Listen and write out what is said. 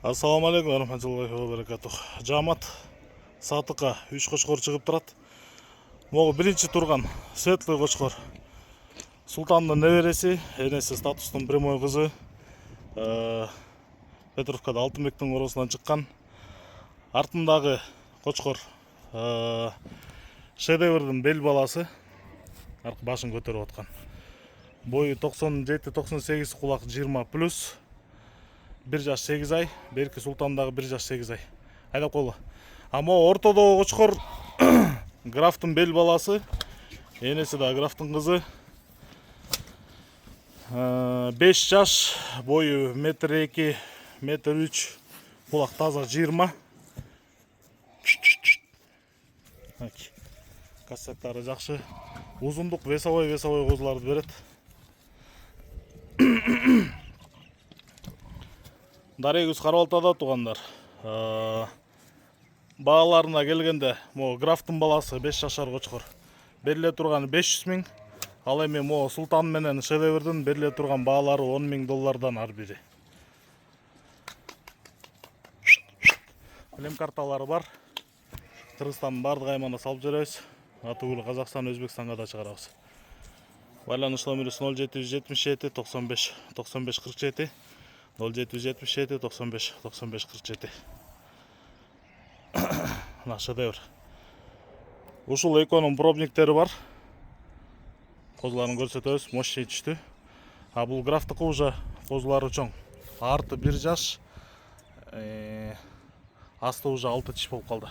Assalamu alaikum warahmatullahi wabarakatuh. Жамат сатыка 3 кочкор чыгып турат. Могу биринчи турган светлый кочкор. Султандын небереси, энеси статустун прямой кызы. Петровкада Алтынбектин оросунан чыккан. Артындагы кочкор шедеврдин бел баласы. Аркы башын көтөрүп аткан. Бою 97-98, кулак 20+. 1 жаш 8 ай, берки Султандагы 1 жаш 8 ай. Айдап койгула. Ама ортодогу кочкор графтын бел баласы. Энеси да графтын кызы. 5 жаш, бою 1,2 м, 1,3 м, кулак таза 20. Кассеттары жакшы. Узундук весовой козуларды берет. Дарегүз Карабалтада тугандар. Бааларына келгенде, мо графтын баласы 5 жашар кочкор. Бериле турганы 500 000. Ал эми мо Султан менен шедеврдин бериле турган баалары $10 000 ар бири. Клем карталары бар. Кыргызстандын бардык аймагына салып жүрөбүз. Атыгүл Казакстан, Өзбекстанга да чыгарабыз. Байланыш номерибиз 0777 95 95 47. 0777 95 95 47. Мына шедевр. Ушул эконун пробниктери бар. Козуларын көрсөтөбүз, мощный түштү. А бул графтыкы уже козулары чоң. Арты 1 жаш, асты уже 6 тиш болуп калды.